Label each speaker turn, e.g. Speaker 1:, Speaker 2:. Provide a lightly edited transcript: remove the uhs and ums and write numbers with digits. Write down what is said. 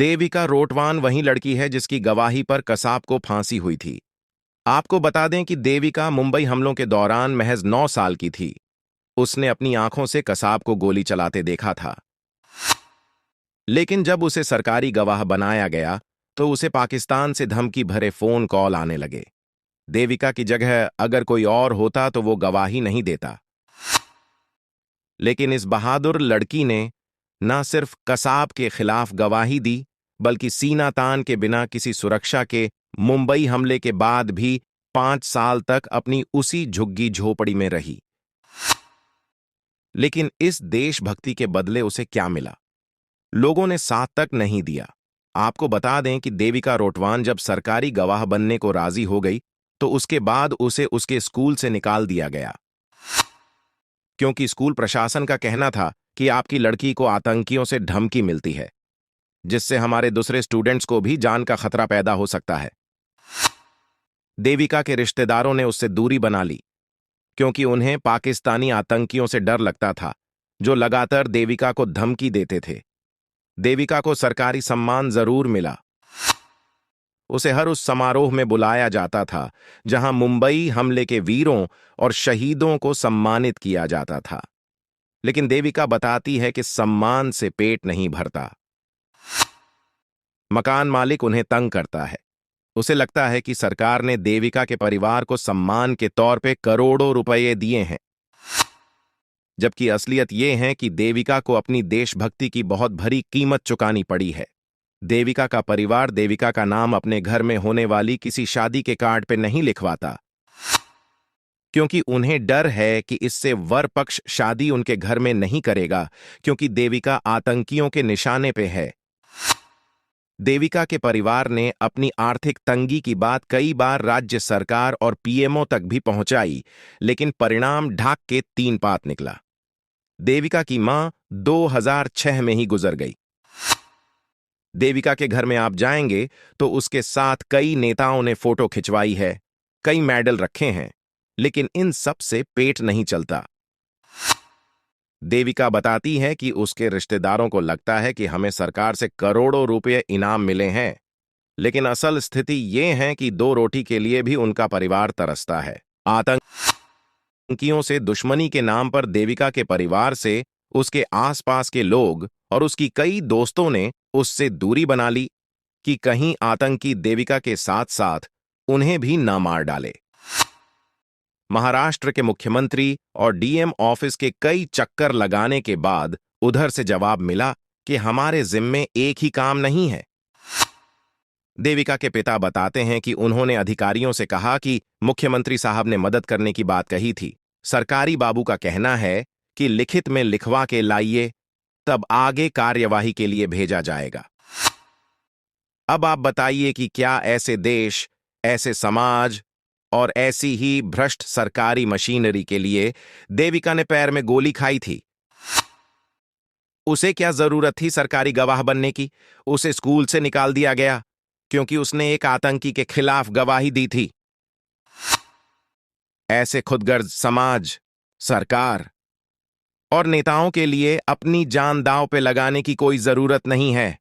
Speaker 1: देविका रोटवान वही लड़की है जिसकी गवाही पर कसाब को फांसी हुई थी। आपको बता दें कि देविका मुंबई हमलों के दौरान महज 9 साल की थी। उसने अपनी आंखों से कसाब को गोली चलाते देखा था। लेकिन जब उसे सरकारी गवाह बनाया गया तो उसे पाकिस्तान से धमकी भरे फोन कॉल आने लगे। देविका की जगह अगर कोई और होता तो वो गवाही नहीं देता। लेकिन इस बहादुर लड़की ने न सिर्फ कसाब के खिलाफ गवाही दी, बल्कि सीना तान के बिना किसी सुरक्षा के मुंबई हमले के बाद भी 5 साल तक अपनी उसी झुग्गी झोपड़ी में रही। लेकिन इस देशभक्ति के बदले उसे क्या मिला? लोगों ने साथ तक नहीं दिया। आपको बता दें कि देविका रोटवान जब सरकारी गवाह बनने को राजी हो गई तो उसके बाद उसे उसके स्कूल से निकाल दिया गया, क्योंकि स्कूल प्रशासन का कहना था कि आपकी लड़की को आतंकियों से धमकी मिलती है, जिससे हमारे दूसरे स्टूडेंट्स को भी जान का खतरा पैदा हो सकता है। देविका के रिश्तेदारों ने उससे दूरी बना ली, क्योंकि उन्हें पाकिस्तानी आतंकियों से डर लगता था, जो लगातार देविका को धमकी देते थे। देविका को सरकारी सम्मान जरूर मिला। उसे हर उस समारोह में बुलाया जाता था जहां मुंबई हमले के वीरों और शहीदों को सम्मानित किया जाता था। लेकिन देविका बताती है कि सम्मान से पेट नहीं भरता। मकान मालिक उन्हें तंग करता है। उसे लगता है कि सरकार ने देविका के परिवार को सम्मान के तौर पे करोड़ों रुपए दिए हैं, जबकि असलियत यह है कि देविका को अपनी देशभक्ति की बहुत भरी कीमत चुकानी पड़ी है। देविका का परिवार देविका का नाम अपने घर में होने वाली किसी शादी के कार्ड पे नहीं लिखवाता, क्योंकि उन्हें डर है कि इससे वर पक्ष शादी उनके घर में नहीं करेगा, क्योंकि देविका आतंकियों के निशाने पे है। देविका के परिवार ने अपनी आर्थिक तंगी की बात कई बार राज्य सरकार और पीएमओ तक भी पहुंचाई, लेकिन परिणाम ढाक के 3 पात निकला। देविका की मां 2006 में ही गुजर गई। देविका के घर में आप जाएंगे तो उसके साथ कई नेताओं ने फोटो खिंचवाई है, कई मेडल रखे हैं, लेकिन इन सब से पेट नहीं चलता। देविका बताती है कि उसके रिश्तेदारों को लगता है कि हमें सरकार से करोड़ों रुपए इनाम मिले हैं, लेकिन असल स्थिति ये है कि 2 रोटी के लिए भी उनका परिवार तरसता है। आतंकियों से दुश्मनी के नाम पर देविका के परिवार से उसके आसपास के लोग और उसकी कई दोस्तों ने उससे दूरी बना ली कि कहीं आतंकी देविका के साथ साथ उन्हें भी न मार डाले। महाराष्ट्र के मुख्यमंत्री और डीएम ऑफिस के कई चक्कर लगाने के बाद उधर से जवाब मिला कि हमारे जिम्मे एक ही काम नहीं है। देविका के पिता बताते हैं कि उन्होंने अधिकारियों से कहा कि मुख्यमंत्री साहब ने मदद करने की बात कही थी। सरकारी बाबू का कहना है कि लिखित में लिखवा के लाइए, तब आगे कार्यवाही के लिए भेजा जाएगा। अब आप बताइए कि क्या ऐसे देश, ऐसे समाज और ऐसी ही भ्रष्ट सरकारी मशीनरी के लिए देविका ने पैर में गोली खाई थी? उसे क्या जरूरत थी सरकारी गवाह बनने की? उसे स्कूल से निकाल दिया गया क्योंकि उसने एक आतंकी के खिलाफ गवाही दी थी। ऐसे खुदगर्ज समाज, सरकार और नेताओं के लिए अपनी जान दांव पे लगाने की कोई जरूरत नहीं है।